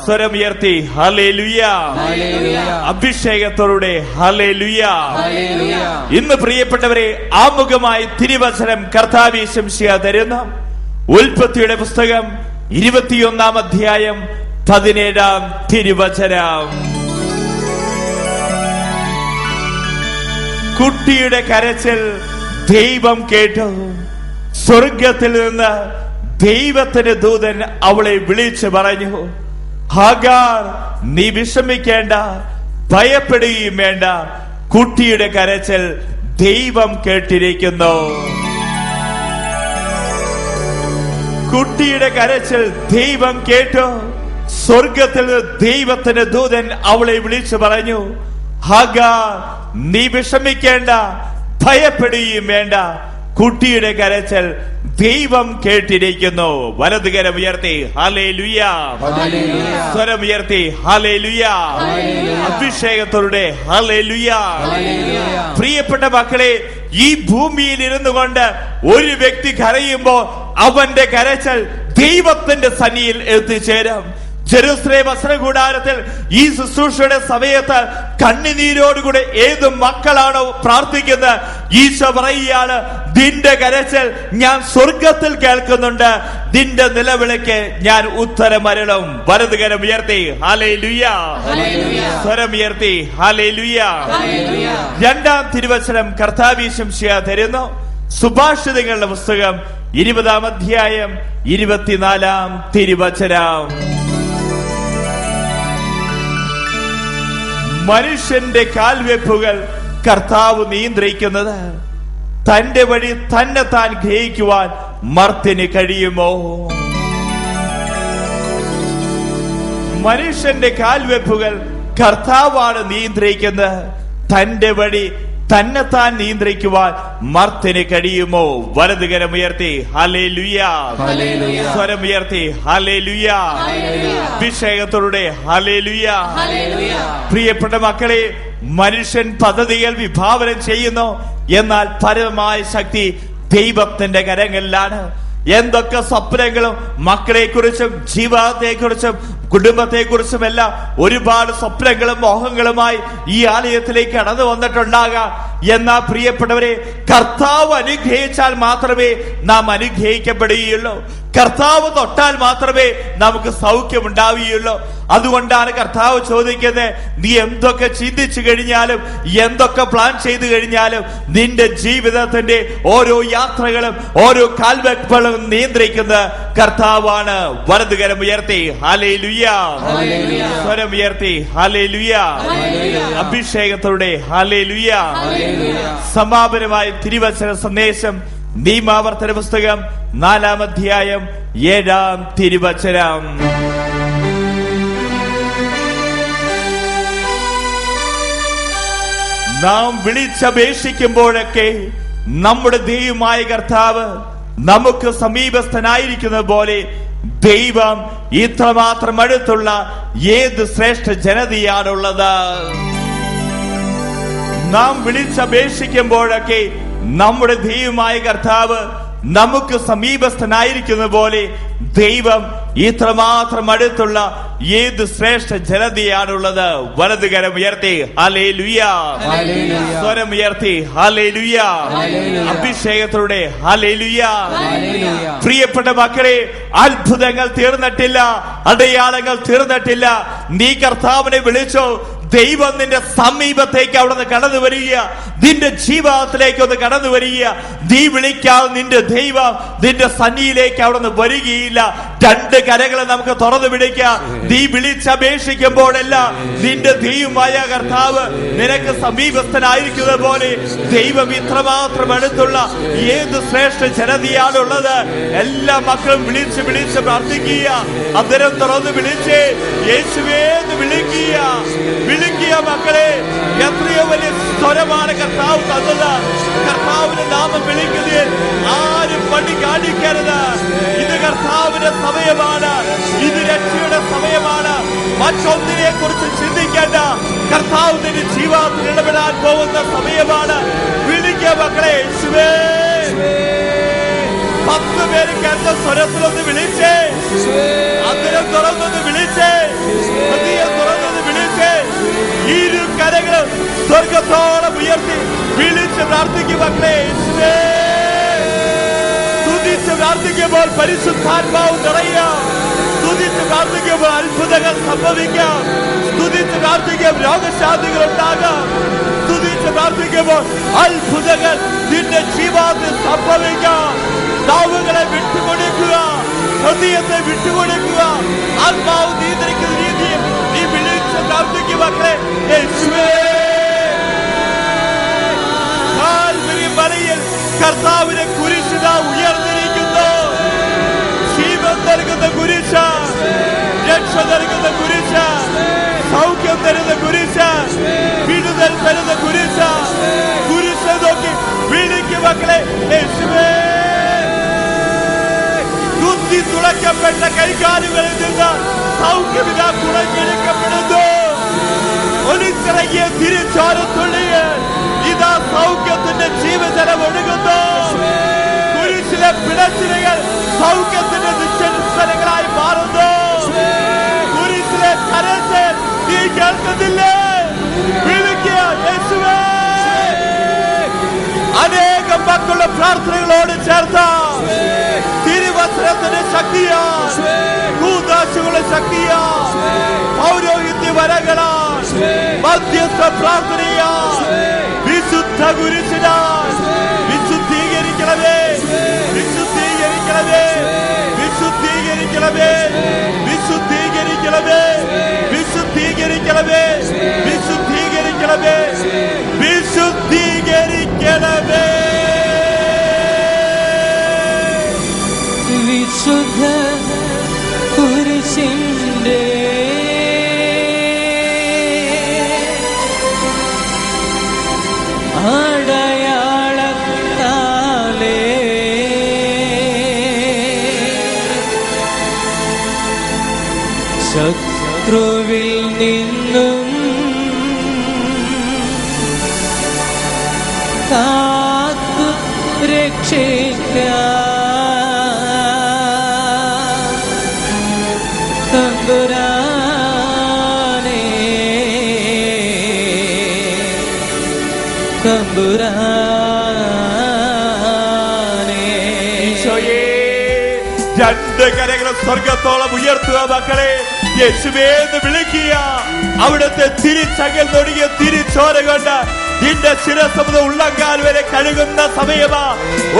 സ്വരമുയർത്തി hallelujah. അഭിഷേകത്തോടെ hallelujah. ഇന്ന് പ്രിയപ്പെട്ടവരെ, ആമുഖമായി തിരുവചനം കർത്താവ് ശംസിയ തരുന്ന ഉൽപ്പത്തിയുടെ പുസ്തകം 21-ാം അധ്യായം 17-ാം തിരുവചനം. കുട്ടിയുടെ കരച്ചിൽ ദൈവം കേട്ടു. സ്വർഗത്തിൽ നിന്ന് ദൈവത്തിന്റെ ദൂതൻ അവളെ വിളിച്ചു പറഞ്ഞു, ഹാഗാർ, നീ വിഷമിക്കേണ്ട, ഭയപ്പെടുകയും വേണ്ട. കുട്ടിയുടെ കരച്ചിൽ ദൈവം കേട്ടിരിക്കുന്നു. കുട്ടിയുടെ കരച്ചിൽ ദൈവം കേട്ടു. സ്വർഗത്തിൽ ദൈവത്തിന്റെ ദൂതൻ അവളെ വിളിച്ചു പറഞ്ഞു, ഹാഗാർ, നീ വിഷമിക്കേണ്ട, ഭയപ്പെടുകയും വേണ്ട. കുട്ടിയുടെ കരച്ചിൽ ദൈവം കേട്ടിരിക്കുന്നു. വലതുകരം ഉയർത്തി ഹല്ലേലൂയ. സ്വരമുയർത്തി ഹല്ലേലൂയ. അഭിഷേകത്തോടെ ഹല്ലേലൂയ. പ്രിയപ്പെട്ട മക്കളെ, ഈ ഭൂമിയിൽ ഇരുന്നു കൊണ്ട് ഒരു വ്യക്തി കരയുമ്പോൾ അവന്റെ കരച്ചിൽ ദൈവത്തിന്റെ സന്നിധിയിൽ എത്തിച്ചേരും. ജെറുസലേം വസ്ത്രകൂടാരത്തിൽ ഈ ശുശ്രൂഷയുടെ സമയത്ത് കണ്ണുനീരോടുകൂടെ ഏത് മക്കളാണോ പ്രാർത്ഥിക്കുന്നത്, ഈശോ പറയുകയാണ്, നിന്റെ കരച്ചിൽ ഞാൻ സ്വർഗത്തിൽ കേൾക്കുന്നുണ്ട്, നിന്റെ നിലവിളിക്ക് ഞാൻ ഉത്തരമരുളും. വലതുകരം ഉയർത്തി ഹല്ലേലൂയ. സ്വരമുയർത്തി ഹല്ലേലൂയ. 2-ാം തിരുവചനം കർത്താവ് ശംസിയ തരുന്നു. സുഭാഷിതങ്ങളുടെ പുസ്തകം 20-ാം അധ്യായം 24-ാം തിരുവചനം. മനുഷ്യന്റെ കാൽവെപ്പുകൾ കർത്താവ് നിയന്ത്രിക്കുന്നത്, തന്റെ വഴി തന്നെ താൻ ഗ്രഹിക്കുവാൻ മർത്യന് കഴിയുമോ? മനുഷ്യന്റെ കാൽവെപ്പുകൾ കർത്താവാണ് നിയന്ത്രിക്കുന്നത്, തന്റെ വഴി തന്നെ താൻ നിയന്ത്രിക്കുവാൻ മർത്യന് കഴിയുമോ? വലതുകരം ഉയർത്തി ഹല്ലേലൂയ. സ്വരമുയർത്തി ഹല്ലേലൂയ. അഭിഷേകത്തോടെ ഹല്ലേലൂയ. പ്രിയപ്പെട്ട മക്കളെ, മനുഷ്യൻ പദ്ധതികൾ വിഭാവനം ചെയ്യുന്നു, എന്നാൽ പരമമായ ശക്തി ദൈവത്തിന്റെ കരങ്ങളിലാണ്. എന്തൊക്കെ സ്വപ്നങ്ങളും മക്കളെ കുറിച്ചും ജീവിതത്തെ കുറിച്ചും കുടുംബത്തെ കുറിച്ചുമെല്ലാം ഒരുപാട് സ്വപ്നങ്ങളും മോഹങ്ങളുമായി ഈ ആലയത്തിലേക്ക് കടന്നു വന്നിട്ടുണ്ടാകാം. എന്നാൽ പ്രിയപ്പെട്ടവരെ, കർത്താവ് അനുഗ്രഹിച്ചാൽ മാത്രമേ നാം അനുഗ്രഹിക്കപ്പെടുകയുള്ളൂ. കർത്താവ് തൊട്ടാൽ മാത്രമേ നമുക്ക് സൗഖ്യമുണ്ടാവുകയുള്ളൂ. അതുകൊണ്ടാണ് കർത്താവ് ചോദിക്കുന്നത്, നീ എന്തൊക്കെ ചിന്തിച്ചു കഴിഞ്ഞാലും എന്തൊക്കെ പ്ലാൻ ചെയ്തു കഴിഞ്ഞാലും നിന്റെ ജീവിതത്തിന്റെ ഓരോ യാത്രകളും ഓരോ കാൽവെപ്പുകളും നിയന്ത്രിക്കുന്ന കർത്താവാണ്. വലതുകരം ഉയർത്തി ഹല്ലേലൂയ. സ്വരം ഉയർത്തി ഹല്ലേലൂയ. അഭിഷേകത്തോടെ ഹല്ലേലൂയ. സമാപനമായ തിരുവചന സന്ദേശം നിയമാവർത്തന പുസ്തകം 4-ാം അധ്യായം 7-ാം തിരുവചനം. നാം വിളിച്ചപേക്ഷിക്കുമ്പോഴൊക്കെ നമ്മുടെ ദൈവമായ കർത്താവ് നമുക്ക് സമീപസ്ഥനായിരിക്കുന്നത് പോലെ ദൈവം ഇത്രമാത്രം അടുത്തുള്ള ഏത് ശ്രേഷ്ഠ ജനതയാണുള്ളത്? നാം വിളിച്ചപേക്ഷിക്കുമ്പോഴൊക്കെ നമ്മുടെ ദൈവമായ കർത്താവ് നമുക്ക് സമീപസ്ഥനായിരിക്കുന്ന പോലെ ദൈവം ഇത്രമാത്രം അടുത്തുള്ള ഏത് ശ്രേഷ്ഠ ജനതയാണുള്ളത്? വലതുകരം ഉയർത്തി ഹല്ലേലൂയ. സ്വരം ഉയർത്തി ഹല്ലേലൂയ. അഭിഷേകത്തോടെ ഹല്ലേലൂയ. പ്രിയപ്പെട്ട മക്കളെ, അത്ഭുതങ്ങൾ തീർന്നിട്ടില്ല, അടയാളങ്ങൾ തീർന്നിട്ടില്ല. നീ കർത്താവിനെ വിളിച്ചോ, ദൈവം നിന്റെ സമീപത്തേക്ക് അവിടെ നിന്ന് കടന്നു വരിക, നിന്റെ ജീവിതത്തിലേക്ക് ഒന്ന് കടന്നു വരിക. നീ വിളിക്കാതെ നിന്റെ ദൈവം നിന്റെ സന്നിധിയിലേക്ക് അവിടെ നിന്ന് വരികയില്ല. 2 കരകളെ നമുക്ക് തുറന്നു പിടിക്കാം. നീ വിളിച്ചപേക്ഷിക്കുമ്പോഴെല്ലാം നിന്റെ ദൈവമായ കർത്താവ് നിനക്ക് സമീപസ്ഥനായിരിക്കുന്നത് പോലെ ദൈവം ഇത്രമാത്രം അടുത്തുള്ള ഏത് ശ്രേഷ്ഠ ജനതയാണുള്ളത്? എല്ലാ മക്കളും വിളിച്ച് വിളിച്ച് പ്രാർത്ഥിക്കുക. അന്നേരം തുറന്ന് വിളിച്ച് യേശുവേ എന്ന് വിളിക്കുക. വിളിക്കുക മക്കളെ. എത്രയോ വലിയ സ്വരമാണ് കർത്താവ് തന്നത്. കർത്താവിന്റെ നാമം വിളിക്കുന്നതിൽ ആരും പണി കാണിക്കരുത്. ഇത് കർത്താവിന്റെ സമയമാണ്, ഇത് രക്ഷയുടെ സമയമാണ്. മറ്റൊന്നിനെ കുറിച്ച് ചിന്തിക്കേണ്ട. കർത്താവ് നിന്റെ ജീവിതത്തിൽ ഇടപെടാൻ പോകുന്ന സമയമാണ്. വിളിക്കുക മക്കളെ. യേശുവേ. 10 രണ്ടുപേരും കേട്ട സ്വരത്തിലൊന്ന് വിളിച്ചേ, അന്തരം തുറന്നൊന്ന് വിളിച്ചേ, ഹൃദയം തുറന്നൊന്ന് വിളിച്ചേ. ഇരു കരങ്ങളും സ്വർഗത്തോളം ഉയർത്തി വിളിച്ച് പ്രാർത്ഥിക്കും മക്കളെ. സ്തുതിച്ച് പ്രാർത്ഥിക്കുമ്പോൾ പരിശുദ്ധാത്മാവ് നിറയാം. സ്തുതിച്ച് പ്രാർത്ഥിക്കുമ്പോൾ അത്ഭുതങ്ങൾ സംഭവിക്കാം. സ്തുതിച്ച് പ്രാർത്ഥിക്കുമ്പോൾ രോഗശാന്തികൾ ഉണ്ടാകാം. സ്തുതിച്ച് പ്രാർത്ഥിക്കുമ്പോൾ അത്ഭുതങ്ങൾ നിന്റെ ജീവിതത്തിൽ സംഭവിക്കാം. നാവുകളെ വിട്ടുകൊടുക്കുക, ഹൃദയത്തെ വിട്ടുകൊടുക്കുക. ആത്മാവ് നിയന്ത്രിക്കുന്ന രീതിയിൽ നീ വിളിച്ച് പ്രാർത്ഥിക്കും മക്കളെ. യേശുവേ, കാൽവരി മലയിൽ കർത്താവിനെ കുരിശിത ഉയർന്നിരിക്കുന്നു. ജീവൻ നൽകുന്ന കുരിശ, രക്ഷ നൽകുന്ന കുരിശ, സൗഖ്യം തരുന്ന കുരിശ, വിടുതൽ തരുന്ന കുരിശ. കുരിശ നോക്കി വിളിക്കും മക്കളെ. യേശുവേ, കുത്തി തുളയ്ക്കപ്പെട്ട കൈകാലുകളിൽ നിന്ന് സൗഖ്യമിത കുളഞ്ഞെടുക്കപ്പെടുന്നു. ഒലിച്ചിറങ്ങിയ തിരിച്ചോരത്തുള്ളിയിൽ ഇതാ സൗഖ്യത്തിന്റെ ജീവജലം ഒഴുകുന്നു. കുരിശിലെ പിടച്ചിലുകൾ സൗഖ്യത്തിന്റെ നിശ്ചലങ്ങളായി മാറുന്നു. കുരിശിലെ കരച്ചിൽ നീ കേൾക്കുന്നില്ലേ? വിളിക്കുക യേശുവേ. അനേകം മക്കളുടെ പ്രാർത്ഥനകളോട് ചേർത്ത തിരുവസ്ത്രത്തിന്റെ ശക്തിയാ, കൂദാശകളുടെ ശക്തിയാ, പൗരോഹിത്യ വരങ്ങളാ, മധ്യസ്ഥ പ്രാർത്ഥനയാ, വിശുദ്ധ കുരിശിനാ വിശുദ്ധീകരിക്കണമേ, വിശുദ്ധീകരിക്കണമേ, വിശുദ്ധീകരിക്കണമേ, വിശുദ്ധീകരിക്കണമേ, വിശുദ്ധീകരിക്കണമേ, വിശുദ്ധീകരിക്കണമേ, വിശുദ്ധീകരിക്കണമേ. വിശുദ്ധ കുരിശിന്റെ അടയാളത്താലേ ശത്രുവിൽ നിന്നും കാത്തു രക്ഷിക്കാൻ തമ്പുരാനേ, തമ്പുരാനേ. ഈശോയേ, രണ്ട് കരകളും സ്വർഗത്തോളം ഉയർത്തുക മക്കളെ. യേശുവേ എന്ന് വിളിക്കുക. അവിടുത്തെ തിരിച്ചകൽ തൊടിയ തിരിച്ചോര കൊണ്ട് നിന്റെ ശിരസ്സമുതൽ ഉള്ളങ്കാൽ വരെ കഴുകുന്ന സമയമാ.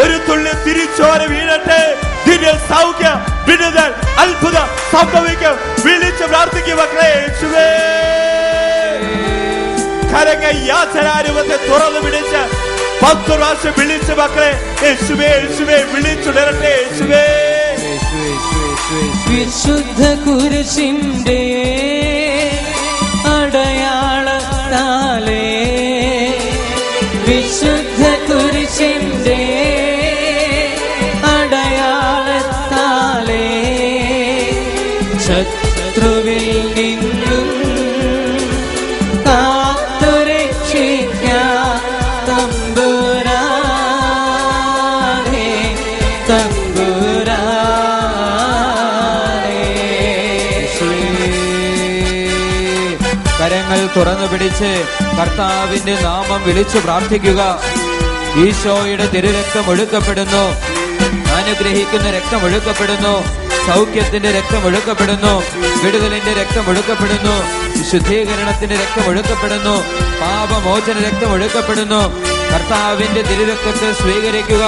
ഒരു തുള്ളി തിരിച്ചോര വീഴട്ടെ. നിന്റെ സൗഖ്യം, വിടുതൽ, അത്ഭുതം സംഭവിക്കും. വിളിച്ച് പ്രാർത്ഥിക്കും മക്കളെ. യേശുവേ, കരങ്ങൾ യാചനാരൂപത്തെ തുറന്നു പിടിച്ച് 10 പ്രാവശ്യം വിളിച്ച് മക്കളെ. യേശുവേ, യേശുവേ വിളിച്ചുണരട്ടെ. യേശുവേ, വിശുദ്ധ കുരിശിന്റെ അടയാളത്താലേ, വിശുദ്ധ കുരിശിന്റെ അടയാളത്താലേ ശത്രുവിൽ നിന്നും കാത്തുരക്ഷിക്കാൻ തമ്പുരാനേ, തമ്പുരാനേ. കരങ്ങൾ തുറന്നു പിടിച്ച് കർത്താവിന്റെ നാമം വിളിച്ചു പ്രാർത്ഥിക്കുക. ഈശോയുടെ തിരുരക്തം ഒഴുക്കപ്പെടുന്നു. അനുഗ്രഹിക്കുന്ന രക്തം ഒഴുക്കപ്പെടുന്നു. സൗഖ്യത്തിന്റെ രക്തം ഒഴുക്കപ്പെടുന്നു. വിടുതലിന്റെ രക്തം ഒഴുക്കപ്പെടുന്നു. ശുദ്ധീകരണത്തിന്റെ രക്തം ഒഴുക്കപ്പെടുന്നു. പാപമോചന രക്തം ഒഴുക്കപ്പെടുന്നു. കർത്താവിന്റെ തിരുരക്തത്തെ സ്വീകരിക്കുക.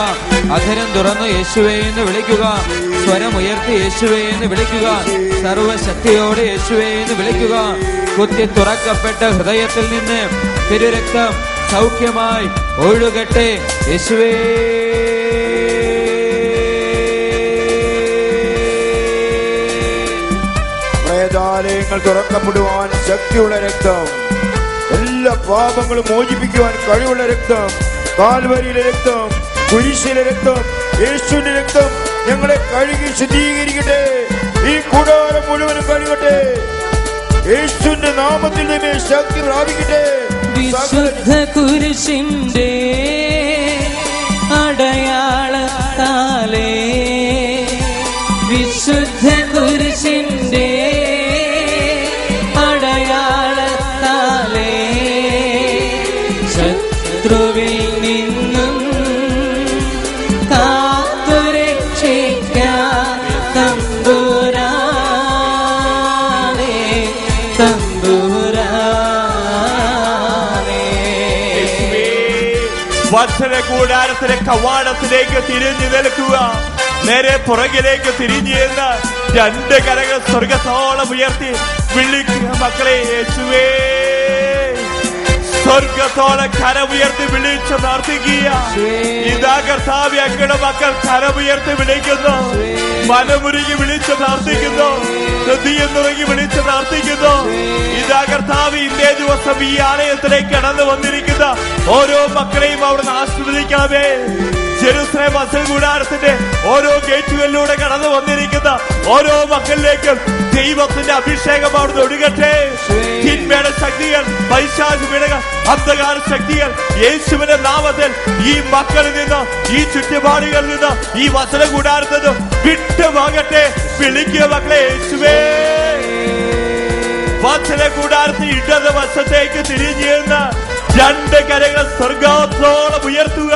അധരം തുറന്ന് യേശുവേ എന്ന് വിളിക്കുക. സ്വരം ഉയർത്തി യേശുവേ എന്ന് വിളിക്കുക. സർവശക്തിയോടെ യേശുവേ എന്ന് വിളിക്കുക. കുത്തി തുറക്കപ്പെട്ട ഹൃദയത്തിൽ നിന്ന് തിരുരക്തം സൗഖ്യമായി ഒഴുകട്ടെ. യേശുവേ, പ്രേതാലയങ്ങൾ തുറക്കപ്പെടുവാൻ ശക്തിയുള്ള രക്തം, എല്ലാ പാപങ്ങളും മോചിപ്പിക്കുവാൻ കഴിവുള്ള രക്തം, കാൽവരിയിലെ രക്തം, കുരിശിലെ രക്തം, യേശുവിന്റെ രക്തം ഞങ്ങളെ കഴുകി ശുദ്ധീകരിക്കട്ടെ. ഈ കൂടാരം മുഴുവനും കഴുകട്ടെ. യേശുവിന്റെ നാമത്തിൽ തന്നെ ശക്തി പ്രാപിക്കട്ടെ. വിശുദ്ധ കുരിശിന്റെ അടയാളത്താലേ വചന കൂടാരത്തിന്റെ കവാടത്തിലേക്ക് തിരിഞ്ഞു നിൽക്കുക. നേരെ പുറകിലേക്ക് തിരിഞ്ഞു എന്ന് രണ്ട് കരകൾ സ്വർഗത്തോളം ഉയർത്തി വിളിക്കുക. മക്കളെ, യേശുവേ, സ്വർഗത്തോളം കരമുയർത്തി വിളിച്ചു പ്രാർത്ഥിക്കുക. ഇതാ കർത്താവ്, അങ്ങയുടെ മക്കൾ കരമുയർത്തി വിളിക്കുന്നു, മനമുരുകി വിളിച്ചു പ്രാർത്ഥിക്കുന്നു, ഹൃദയം നുറുകി വിളിച്ചു പ്രാർത്ഥിക്കുന്നു. ഇതാ കർത്താവ്, ഇന്നേ ദിവസം ഈ ആലയത്തിലേക്ക് കടന്നു വന്നിരിക്കുന്ന ഓരോ മക്കളെയും അവിടുന്ന് ആശീർവദിക്കണമേ. ജെറുസലേം വചന കൂടാരത്തിന്റെ ഓരോ ഗേറ്റുകളിലൂടെ കടന്നു വന്നിരിക്കുന്ന ഓരോ മക്കളിലേക്കും ദൈവത്തിന്റെ അഭിഷേകം അവിടുന്ന് ഒഴുകട്ടെ. തിന്മയുടെ ശക്തികൾ, പൈശാചികങ്ങൾ, അന്ധകാര ശക്തികൾ യേശുവിന്റെ നാമത്തിൽ ഈ മക്കളിൽ നിന്ന്, ഈ ചുറ്റുപാടുകളിൽ നിന്ന്, ഈ വചന കൂടാരത്തിൽ നിന്ന് വിട്ടുപോകട്ടെ. വിളിക്കുക മക്കളെ, യേശുവേ. വചന കൂടാരത്തിൽ ഇടത് വശത്തേക്ക് തിരിഞ്ഞ് രണ്ട് കരകൾ സ്വർഗത്തോളം ഉയർത്തുക.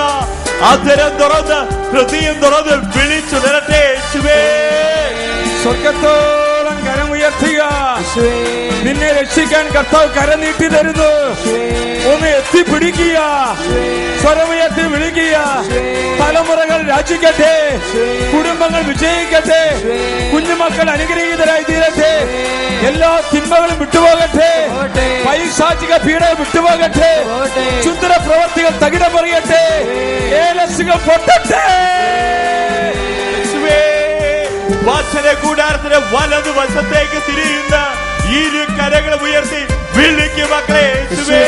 അധരം തുറന്ന്, ഹൃദയം തുറന്ന് വിളിച്ചുണരട്ടെ. യേശുവേ, സ്വർഗത്തോളം കരമുയർത്തുക. നിന്നെ രക്ഷിക്കാൻ കർത്താവ് കരം നീട്ടി തരുന്നു. ഒന്ന് എത്തിപ്പിടിക്കുക, സ്വരമുയർത്തി വിളിക്കുക. തലമുറകൾ രാജിക്കട്ടെ, കുടുംബങ്ങൾ വിജയിക്കട്ടെ, കുഞ്ഞുമക്കൾ അനുഗ്രഹീതരായി തീരട്ടെ, എല്ലാ തിന്മകളും വിട്ടുപോകട്ടെ, പൈശാചിക പീഡ വിട്ടുപോകട്ടെ, ചുന്ദര പ്രവർത്തികൾ തകിടം മറിയട്ടെ, ഏലസുകൾ പൊട്ടട്ടെ. വചന കൂടാരത്തിന്റെ വലതു വശത്തേക്ക് തിരിയുന്ന ഇരു കരകൾ ഉയർത്തി വിളിക്കും മക്കളെ, യേശുവേ.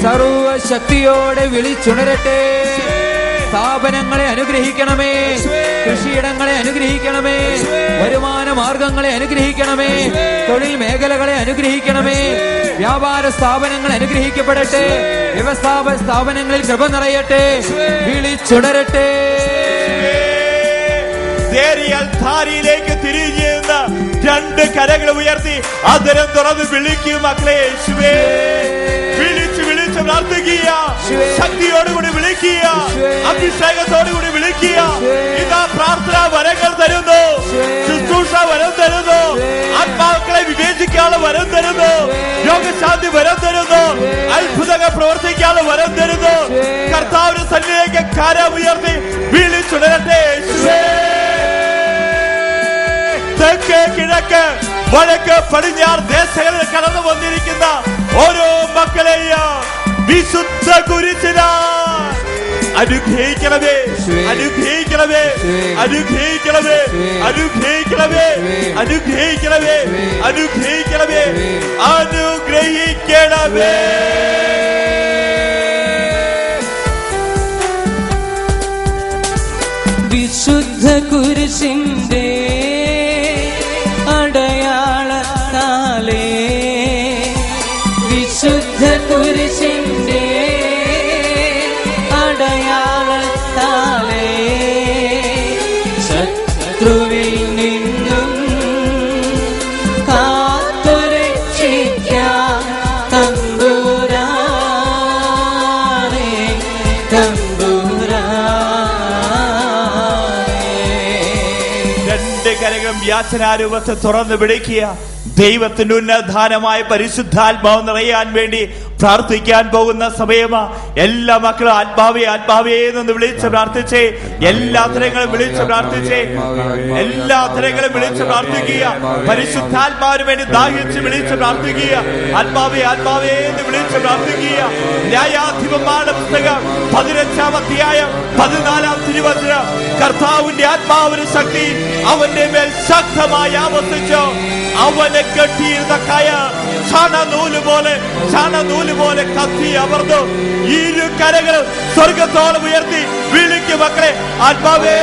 സർവശക്തിയോടെ വിളിച്ചുണരട്ടെ. സ്ഥാപനങ്ങളെ അനുഗ്രഹിക്കണമേ, കൃഷിയിടങ്ങളെ അനുഗ്രഹിക്കണമേ, വരുമാന മാർഗങ്ങളെ അനുഗ്രഹിക്കണമേ, തൊഴിൽ മേഖലകളെ അനുഗ്രഹിക്കണമേ, വ്യാപാര സ്ഥാപനങ്ങൾ അനുഗ്രഹിക്കപ്പെടട്ടെ, വ്യവസായ സ്ഥാപനങ്ങളിൽ കൃപ നിറയട്ടെ, വിളിച്ചുണരട്ടെ. ധാരിയിലേക്ക് തിരിഞ്ഞ് രണ്ട് കരകൾ ഉയർത്തി അധരം തുറന്ന് വിളിക്കും മക്കളെ, യേശുവേ. വിളിച്ച് വിളിച്ച് പ്രാർത്ഥിക്കുക, ശക്തിയോടുകൂടി വിളിക്കുക, അഭിഷേകത്തോടുകൂടി വിളിക്കുക. ഇതാ പ്രാർത്ഥനാ വരങ്ങൾ തരുന്നു, ശുശ്രൂഷ വരം തരുന്നു, ആത്മാക്കളെ വിവേചിക്കാനുള്ള വരം തരുന്നു, രോഗശാന്തി വരം തരുന്നു, അത്ഭുതങ്ങൾ പ്രവർത്തിക്കാനുള്ള വരം തരുന്നു. കർത്താവിന്റെ സന്നിധിയിലേക്ക് കരം ഉയർത്തി വിളിച്ചുണരട്ടെ. തെക്ക്, കിഴക്ക്, വടക്ക്, പടിഞ്ഞാറ് ദേശങ്ങളിൽ കടന്നു വന്നിരിക്കുന്ന ഓരോ മക്കളെയും വിശുദ്ധ കുരിശിനാൽ അനുഗ്രഹിക്കണമേ, അനുഗ്രഹിക്കണമേ, അനുഗ്രഹിക്കണമേ, അനുഗ്രഹിക്കണമേ, അനുഗ്രഹിക്കണമേ, അനുഗ്രഹിക്കണമേ, അനുഗ്രഹിക്കണമേ. വിശുദ്ധ കുരിശിന്റെ അടയാളത്താലേ, വിശുദ്ധ കുരിശിന്റെ അടയാളത്താലേ, ശത്രുവിൽ നിന്നും കാത്തുരക്ഷിക്കാൻ തമ്പുരാനേ, കരകളും യാചനാരൂപത്തെ തുറന്ന് വിളിക്കുക. ദൈവത്തിന്റെ ഉന്നതധാനമായ പരിശുദ്ധാത്മാവ് നിറയാൻ വേണ്ടി പ്രാർത്ഥിക്കാൻ പോകുന്ന സമയമാ. എല്ലാ മക്കളും ആത്മാവേ, ആത്മാവേ എന്ന് വിളിച്ച് പ്രാർത്ഥിച്ചേ. എല്ലാ തരങ്ങളും വിളിച്ച് പ്രാർത്ഥിച്ചേ. എല്ലാ തരങ്ങളും വിളിച്ച് പ്രാർത്ഥിക്കുക. പരിശുദ്ധാത്മാവിന് വേണ്ടി ദാഹിച്ച് വിളിച്ച് പ്രാർത്ഥിക്കുക. ആത്മാവേ, ആത്മാവേ എന്ന് വിളിച്ച് പ്രാർത്ഥിക്കുക. ന്യായാധിപന്മാരുടെ പുസ്തകം 15-ാം അധ്യായം 14-ാം തിരുവചനം. കർത്താവിന്റെ ആത്മാവിന് ശക്തി അവന്റെ മേൽ ശക്തമായി ആവർത്തിച്ചു. അവനെ കെട്ടിയിരുന്ന കയർ ചണനൂല് പോലെ കത്തി അമർന്നു. ഇരു കരകളും സ്വർഗത്തോളം ഉയർത്തി വിളിക്കും മക്കളെ, ആത്മാവേ.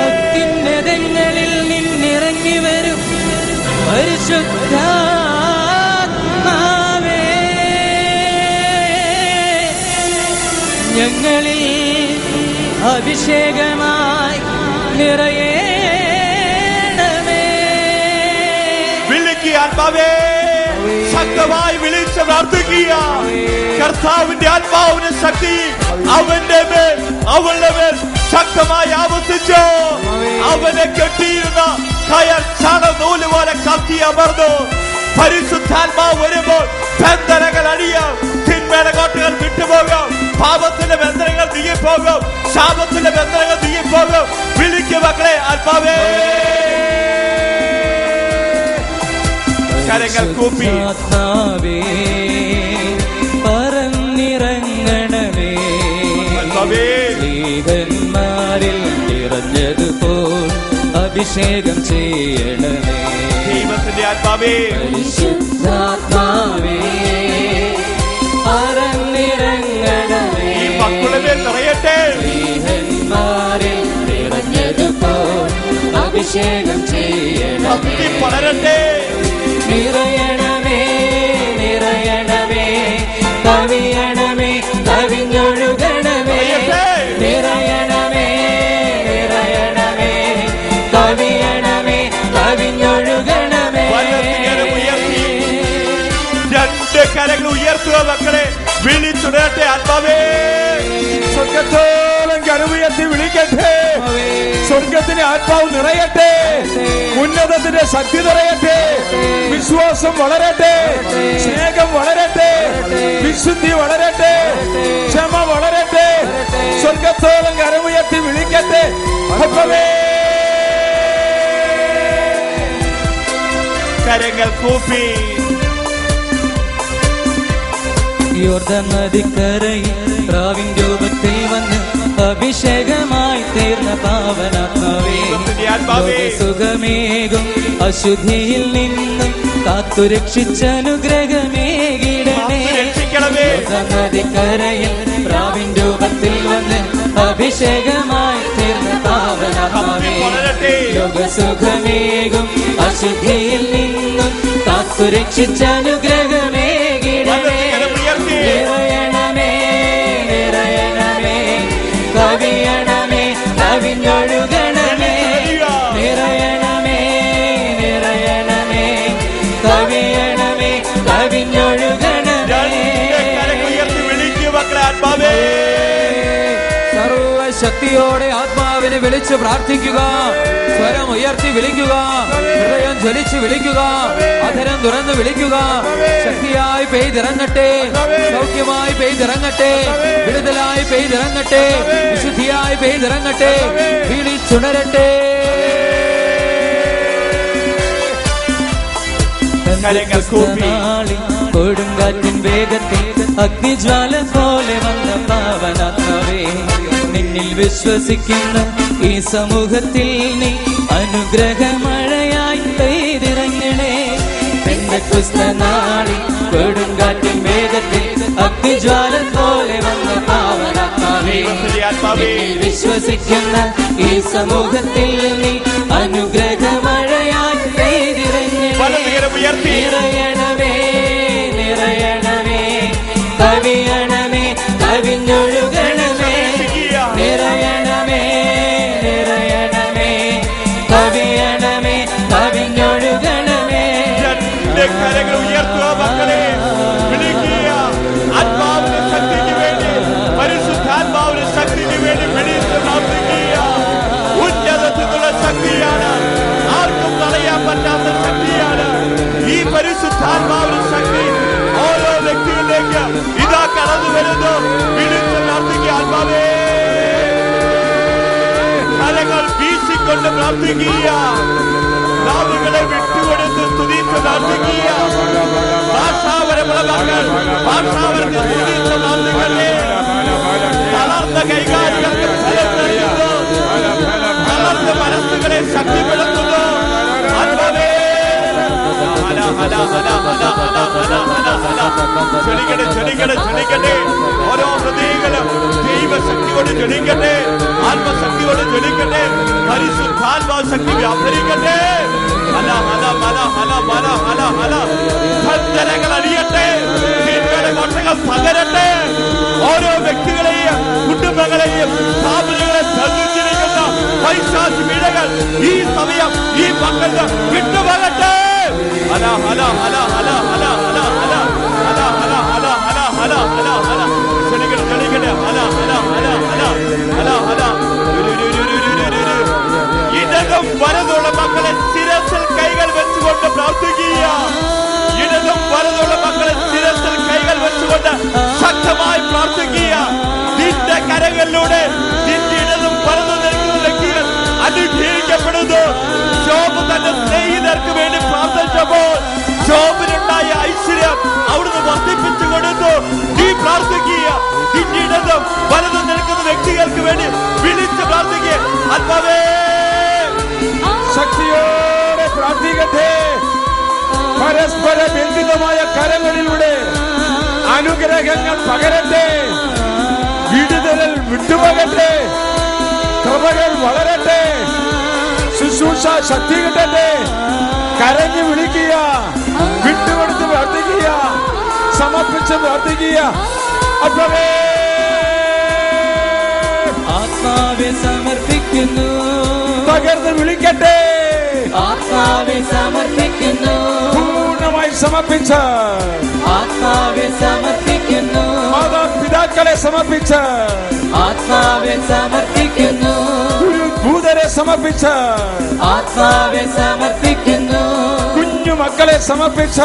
അത്യുന്നതങ്ങളിൽ നിന്നിറങ്ങി വരും പരിശുദ്ധാത്മാവേ, ഞങ്ങളിൽ അഭിഷേകമായി നിറയേ. ആത്മാവേ, ശക്തമായി വിളിച്ച് പ്രാർത്ഥിക്കുക. കർത്താവിന്റെ ആത്മാവിന്റെ ശക്തി അവന്റെ മേൽ, അവളുടെ മേൽ ശക്തമായി ആവർത്തിച്ചു. അവനെ കെട്ടിയിരുന്ന കയർ ചണനൂല് പോലെ കത്തി അമർന്നു. പരിശുദ്ധാത്മാവ് വരുമ്പോൾ ബന്ധനങ്ങൾ അടിയാം, തിന്മയുടെ കോട്ടകൾ വിട്ടുപോകും. പാപത്തിന്റെ ബന്ധനങ്ങൾ നീങ്ങിപ്പോകും. ശാപത്തിന്റെ ബന്ധനങ്ങൾ നീങ്ങിപ്പോകും. വിളിക്കും മക്കളെ ആത്മാവേ. കരങ്ങൾ കൂപ്പി ആത്മാവേ പറന്നിറങ്ങണമേ. സ്ത്രീകന്മാരിൽ നിറഞ്ഞതുപോൽ അഭിഷേകം ചെയ്യണമേ. ദൈവത്തിന്റെ ആത്മാവേ, പരിശുദ്ധാത്മാവേ പറന്നിറങ്ങണമേ. ഈ മക്കളുടെ മേൽ നിറയട്ടെ. സ്ത്രീകന്മാരിൽ നിറഞ്ഞതുപോൽ അഭിഷേകം ചെയ്യണമേ. ഭക്തി പടരട്ടെ. നിറയണമേ നിറയണമേ കവിയണമേ കവിഞ്ഞൊഴുകണമേ. നിറയണമേ നിറയണമേ കവിയണമേ കവിഞ്ഞൊഴുകണമേ. രണ്ട് കരങ്ങൾ ഉയർത്തുക മക്കളെ. വിളിച്ചുണരട്ടെ ആത്മാവേ. സ്വർഗത്തോളം കരമുയർത്തി വിളിക്കട്ടെ. സ്വർഗത്തിന്റെ ആത്മാവ് നിറയട്ടെ. ഉന്നതത്തിന്റെ ശക്തി നിറയട്ടെ. വിശ്വാസം വളരട്ടെ. സ്നേഹം വളരട്ടെ. വിശുദ്ധി വളരട്ടെ. ക്ഷമ വളരട്ടെ. സ്വർഗത്തോളം കരമുയർത്തി വിളിക്കട്ടെ. കരങ്ങൾ കൂപ്പി യോർദാൻ നദിക്കരയിൽ പ്രാവിൻ രൂപത്തിൽ വന്ന് അഭിഷേകമായി തീർന്ന പാവനാത്മാവേ. സുഖമേകും അശുദ്ധിയിൽ നിന്നും കാത്തുരക്ഷിച്ച അനുഗ്രഹമേകിടണേ. യോർദാൻ നദിക്കരയിൽ പ്രാവിൻ രൂപത്തിൽ വന്ന് അഭിഷേകമായി തീർന്ന പാവനാത്മാവേ. ലോകസുഖമേകും അശുദ്ധിയിൽ നിന്നും കാത്തുരക്ഷിച്ച അനുഗ്രഹമേകിടണേ. നിറയണമേ നിറയണമേ കവിയണമേ കവിഞ്ഞൊഴുകണമേ. നിറയണമേ നിറയണമേ കവിയണമേ കവിഞ്ഞൊഴുകണമേ. വിളിക്കുക മക്കളെ ആത്മാവേ. സർവശക്തിയോടെ ആത്മാവിനെ വിളിച്ച് പ്രാർത്ഥിക്കുക. സ്വരം ഉയർത്തി വിളിക്കുക. ഹൃദയം ജ്വലിച്ച് വിളിക്കുക. അധരം തുറന്ന് വിളിക്കുക. ശക്തിയായി പെയ്തിറങ്ങട്ടെ. സൗഖ്യമായി പെയ്തിറങ്ങട്ടെ. വിടുതലായി പെയ്തിറങ്ങട്ടെ. വിശുദ്ധിയായി പെയ്തിറങ്ങട്ടെ. വിളിച്ചുണരട്ടെ. കൊടുങ്കാറ്റിൻ വേഗത്തിൽ അഗ്നിജ്വാല പോലെ വന്ന പാവനാത്മാവേ. നിന്നിൽ വിശ്വസിക്കുന്ന ഈ സമൂഹത്തിൽ നീ അനുഗ്രഹമഴയായി പെയ്തിറങ്ങണേ. പെന്തക്കോസ്തനാളിൽ കൊടുങ്കാറ്റിൻ വേഗത്തിൽ അഗ്നിജ്വാല പോലെ വന്ന പാവനാത്മാവേ. നിന്നിൽ വിശ്വസിക്കുന്ന ഈ സമൂഹത്തിൽ നീ അനുഗ്രഹമഴയായി പെയ്തിറങ്ങണേ. നിറയണമേ നിറയണമേ കവിയണമേ കവിഞ്ഞൊഴുകണമേ. നിറയണമേ നിറയണമേ കവിയണമേ കവിഞ്ഞൊഴുകണമേ. കരങ്ങൾ ഉയർത്തുക മക്കളെ. വിളിക്കുക. ആത്മാവിന്റെ ശക്തിക്ക് വേണ്ടി, പരിശുദ്ധാത്മാവിന്റെ ശക്തിക്ക് വേണ്ടി വിളിച്ച് പ്രാർത്ഥിക്കുക. ഉന്നതത്തിലുള്ള ശക്തിയാണ്. ആർക്കും തടയാൻ പറ്റാത്ത ശക്തിയാണ് ഈ പരിശുദ്ധാത്മാവിന്റെ ശക്തി. ഓരോ വ്യക്തികളിലേക്ക് ഇതാ കടന്നു വരുന്നു. വിളിച്ച് പ്രാർത്ഥിക്കുക ആത്മാവേ. കരങ്ങൾ വീശിക്കൊണ്ട് പ്രാർത്ഥിക്കുക. നാവുകളെ വിട്ടുകൊടുത്ത് സ്തുതിച്ച് പ്രാർത്ഥിക്കുക. ഭാഷാപരമുള്ള മക്കൾ ഭാഷാപരത്തിൽ സ്തുതിച്ച് പ്രാർത്ഥിക്കട്ടെ. തളർന്ന കൈകാലുകൾക്ക് ഫലം നൽകുന്നു. തളർന്ന മനസ്സുകളെ ശക്തിപ്പെടുത്തുന്നു. ആത്മാവേ. ക്ഷണിക്കട്ടെ ക്ഷണിക്കട്ടെ ക്ഷണിക്കട്ടെ. ഓരോ ഹൃദയങ്ങളും ദൈവശക്തിയോട് ക്ഷണിക്കട്ടെ. ആത്മശക്തിയോട് ക്ഷണിക്കട്ടെ. പരിശുദ്ധാത്മാ ശക്തി വ്യാപരിക്കട്ടെ. ഹല ഹല ഹല ഹല ഹല ഹല ഹല. ബന്ധനങ്ങൾ അടിയട്ടെ. കോട്ടകൾ പകരട്ടെ. ഓരോ വ്യക്തികളെയും കുടുംബങ്ങളെയും സ്ഥാപനങ്ങളെ ബന്ധിച്ചിരിക്കുന്ന പൈശാചി പീഡകൾ ഈ സമയം ഈ മക്കൾക്ക് വിട്ടുപോകട്ടെ. ഹല ഹല ഹല ഹല ഹല ഹല ഹല ഹല ഹല ഹല ഹല ഹല ഹല ഹല. ക്ഷണിക്കട്ടെ ക്ഷണിക്കട്ടെ. ഹല ഹല ഹല ഹല ഹല ഹല. ഇടതും വലതുള്ള മക്കളെ ശിരസിൽ കൈകൾ വെച്ചുകൊണ്ട് പ്രാർത്ഥിക്കുക. ഇടതും വലതുള്ള മക്കളെ ശിരസിൽ കൈകൾ വെച്ചുകൊണ്ട് ജോബിനുണ്ടായ ഐശ്വര്യം അവിടുന്ന് വർദ്ധിപ്പിച്ചു കൊടുത്തു. നീ പ്രാർത്ഥിക്കുക. ഇടതും വലതും നിൽക്കുന്ന വ്യക്തികൾക്ക് വേണ്ടി വിളിച്ച് പ്രാർത്ഥിക്കുക. ആത്മാവേ ശക്തിയോടെ പ്രാർത്ഥിക്കട്ടെ. പരസ്പര ബന്ധിതമായ കരങ്ങളിലൂടെ അനുഗ്രഹങ്ങൾ പകരട്ടെ. വിടുതൽ വിട്ടുപോകട്ടെ. കൃപകൾ വളരട്ടെ. ശുശ്രൂഷ ശക്തി കിട്ടട്ടെ. കരഞ്ഞു വിളിക്കുക, വിട്ടുകൊടുത്ത് പ്രാർത്ഥിക്കുക, സമർപ്പിച്ച് പ്രാർത്ഥിക്കുക. അപ്പവേ ആത്മാവെ സമർപ്പിക്കുന്നു, പകർന്ന് വിളിക്കട്ടെ. ആത്മാവെ സമർപ്പിക്കുന്നു, പൂർണ്ണമായി സമർപ്പിച്ച ആത്മാവെ സമർപ്പിക്കുന്നു, മാതാപിതാക്കളെ സമർപ്പിച്ച ആത്മാവെ സമർപ്പിക്കുന്നു, ഭൂതരെ സമർപ്പിച്ച ആത്മാവെ സമർപ്പിക്കുന്നു, കുഞ്ഞു മക്കളെ സമർപ്പിച്ച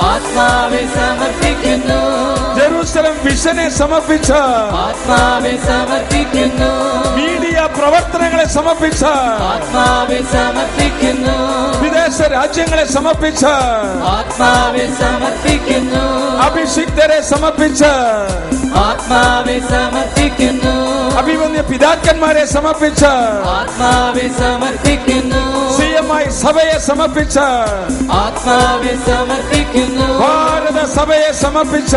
ആത്മാവെ സമർപ്പിക്കുന്നു, ജെറൂസലം വിഷനെ സമർപ്പിച്ച ആത്മാവെ സമർപ്പിക്കുന്നു, മീഡിയ പ്രവർത്തനങ്ങളെ സമർപ്പിച്ച ആത്മാവെ സമർപ്പിക്കുന്നു, വിദേശ രാജ്യങ്ങളെ സമർപ്പിച്ച ആത്മാവെ സമർപ്പിക്കുന്നു, അഭിഷിക്തരെ സമർപ്പിച്ച ആത്മാവെ സമർപ്പിക്കുന്നു, അഭിമന്യ പിതാക്കന്മാരെ സമർപ്പിച്ച ആത്മാവെ സമർപ്പിക്കുന്നു, സിഎംഐ സഭയെ സമർപ്പിച്ച ആത്മാവെ സമർപ്പിക്കുന്നു, ഭാരത സഭയെ സമർപ്പിച്ച